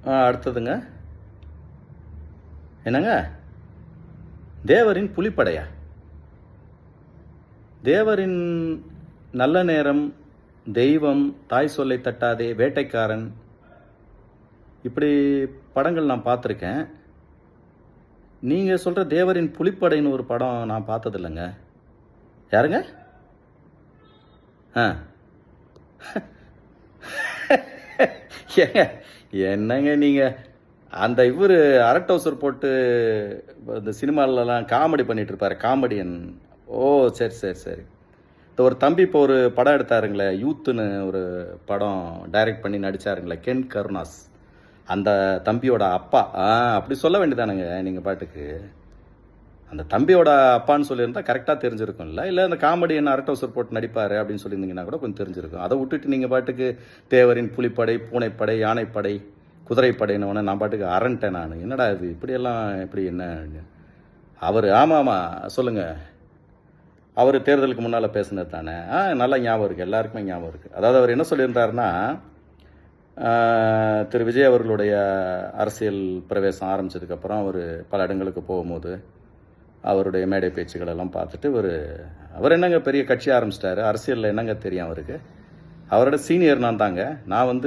அடுத்ததுங்க என்னங்க? தேவரின் புலிப்படையா? தேவரின் நல்ல நேரம், தெய்வம், தாய் சொல்லை தட்டாதே, வேட்டைக்காரன், இப்படி படங்கள் நான் பார்த்துருக்கேன். நீங்கள் சொல்கிற தேவரின் புலிப்படைன்னு ஒரு படம் நான் பார்த்ததில்லைங்க. யாருங்க? ஆ ஏங்க, என்னங்க நீங்கள் அந்த இவர் அரட்டவுசர் போட்டு இந்த சினிமாலலாம் காமெடி பண்ணிட்டு இருப்பாரு, காமெடியன். ஓ, சரி சரி சரி. இந்த ஒரு தம்பி இப்போ ஒரு படம் எடுத்தாருங்களே, யூத்துன்னு ஒரு படம் டைரக்ட் பண்ணி நடித்தாருங்களே, கென் கருணாஸ். அந்த தம்பியோட அப்பா. அப்படி சொல்ல வேண்டியதானுங்க நீங்கள் பாட்டுக்கு. அந்த தம்பியோட அப்பான்னு சொல்லியிருந்தா கரெக்டாக தெரிஞ்சிருக்கும்ல. இல்லை அந்த காமெடியன் அரட்டவுசர் போட்டு நடிப்பார் அப்படின்னு சொல்லியிருந்தீங்கன்னா கூட கொஞ்சம் தெரிஞ்சிருக்கும். அதை விட்டுட்டு நீங்கள் பாட்டுக்கு தேவரின் புலிப்படை, பூனைப்படை, யானைப்படை, குதிரைப்படைன்னு நான் பாட்டுக்கு அரண்டேன் நான். என்னடா இது இப்படியெல்லாம் எப்படி என்ன? அவர் ஆமாம் சொல்லுங்கள். அவர் தேர்தலுக்கு முன்னால் பேசுனது தானே. நல்லா ஞாபகம் இருக்குது, எல்லாருக்குமே ஞாபகம் இருக்குது. அதாவது அவர் என்ன சொல்லியிருந்தாருன்னா, திரு விஜய் அவர்களுடைய அரசியல் பிரவேசம் ஆரம்பித்ததுக்கப்புறம் அவர் பல இடங்களுக்கு போகும்போது அவருடைய மேடை பேச்சுகள் எல்லாம் பார்த்துட்டு அவர் என்னங்க பெரிய கட்சி ஆரம்பிச்சிட்டாரு, அரசியலில் என்னங்க தெரியும் அவருக்கு? அவரோட சீனியர் நான் தாங்க. நான்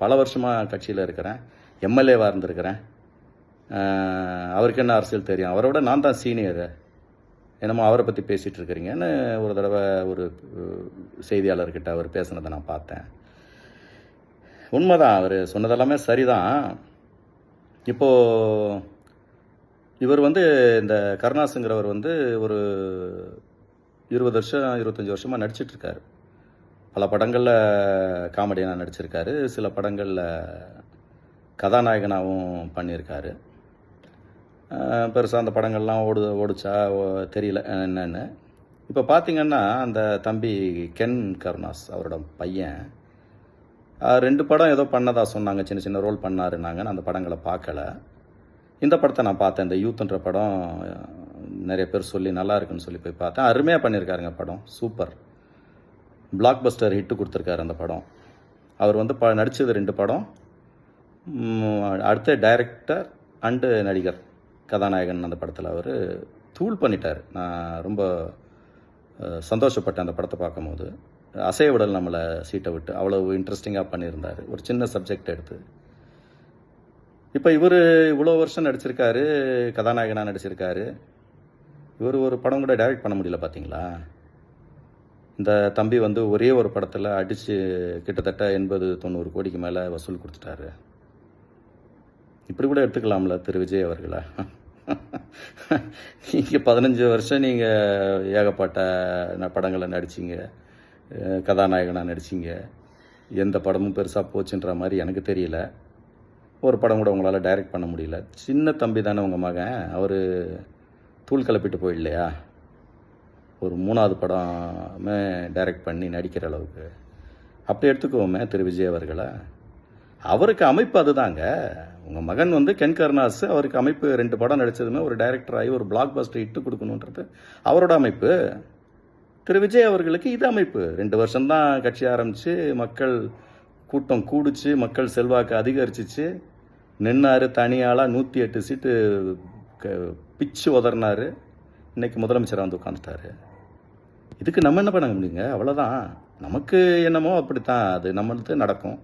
பல வருஷமாக கட்சியில் இருக்கிறேன், எம்எல்ஏவாக இருந்திருக்கிறேன். அவருக்கு என்ன அரசியல் தெரியும்? அவரோட நான் தான் சீனியரு. என்னமோ அவரை பற்றி பேசிகிட்டு இருக்கிறீங்கன்னு ஒரு தடவை ஒரு செய்தியாளர்கிட்ட அவர் பேசுனதை நான் பார்த்தேன். உண்மைதான், அவர் சொன்னதெல்லாமே சரிதான். இப்போது இவர் இந்த கருணாஸுங்கிறவர் ஒரு 20 வருஷம் 25 வருஷமாக நடிச்சிட்ருக்காரு. பல படங்களில் காமெடியனாக நடிச்சிருக்காரு, சில படங்களில் கதாநாயகனாகவும் பண்ணியிருக்காரு. பெருசாக அந்த படங்கள்லாம் ஓடிச்சா தெரியல என்னன்னு. இப்போ பார்த்தீங்கன்னா அந்த தம்பி கென் கருணாஸ், அவரோட பையன், 2 படம் ஏதோ பண்ணதா சொன்னாங்க, சின்ன சின்ன ரோல் பண்ணாருன்னாங்க. நான் அந்த படங்களை பார்க்கல. இந்த படத்தை நான் பார்த்தேன், இந்த யூத்துன்ற படம். நிறைய பேர் சொல்லி நல்லா இருக்குன்னு சொல்லி போய் பார்த்தேன். அருமையாக பண்ணியிருக்காருங்க படம், சூப்பர். பிளாக் பஸ்டர் ஹிட்டு கொடுத்துருக்காரு அந்த படம். அவர் நடித்தது 2 படம். அடுத்த டைரக்டர் அண்டு நடிகர், கதாநாயகன். அந்த படத்தில் அவர் தூள் பண்ணிட்டார். நான் ரொம்ப சந்தோஷப்பட்டேன் அந்த படத்தை பார்க்கும்போது. அசைய விடல் நம்மளை சீட்டை விட்டு, அவ்வளோ இன்ட்ரெஸ்டிங்காக பண்ணியிருந்தார், ஒரு சின்ன சப்ஜெக்ட் எடுத்து. இப்போ இவர் இவ்வளோ வருஷம் நடிச்சிருக்காரு, கதாநாயகனாக நடிச்சிருக்காரு. இவர் ஒரு படம் கூட டைரக்ட் பண்ண முடியல பார்த்தீங்களா? இந்த தம்பி ஒரே ஒரு படத்தில் அடித்து கிட்டத்தட்ட 80-90 கோடிக்கு மேலே வசூல் கொடுத்துட்டாரு. இப்படி கூட எடுத்துக்கலாம்ல திரு விஜய் அவர்களை. நீங்கள் 15 வருஷம் நீங்கள் ஏகப்பட்ட படங்களை நடிச்சிங்க, கதாநாயகனாக நடிச்சிங்க. எந்த படமும் பெருசாக போச்சுன்ற மாதிரி எனக்கு தெரியல. ஒரு படம் கூட உங்களால் டைரக்ட் பண்ண முடியல. சின்ன தம்பி தானே உங்கள் மகன், அவர் தூள் கிளப்பிட்டு போயிடலையா? ஒரு 3வது படமே டைரக்ட் பண்ணி நடிக்கிற அளவுக்கு அப்படி எடுத்துக்குவோமே திரு விஜய் அவர்களை. அவருக்கு அமைப்பு அதுதாங்க. உங்கள் மகன் கென் கருணாஸ், அவருக்கு அமைப்பு 2 படம் நடித்ததுமே ஒரு டைரக்டர் ஆகி ஒரு பிளாக் பஸ்டர் ஹிட்டு கொடுக்கணுன்றது அவரோட அமைப்பு. திரு விஜய் அவர்களுக்கு இது அமைப்பு. 2 வருஷம்தான் கட்சி ஆரம்பித்து, மக்கள் கூட்டம் கூடிச்சு, மக்கள் செல்வாக்கு அதிகரிச்சிச்சு, நின்னார் தனியாளாக 108 சீட்டு பிச்சு உதறினார். இன்றைக்கி முதலமைச்சராக உட்காந்துட்டாரு. இதுக்கு நம்ம என்ன பண்ண முடியுங்க? அவ்வளோதான். நமக்கு என்னமோ அப்படித்தான், அது நம்மளுக்கு நடக்கும்.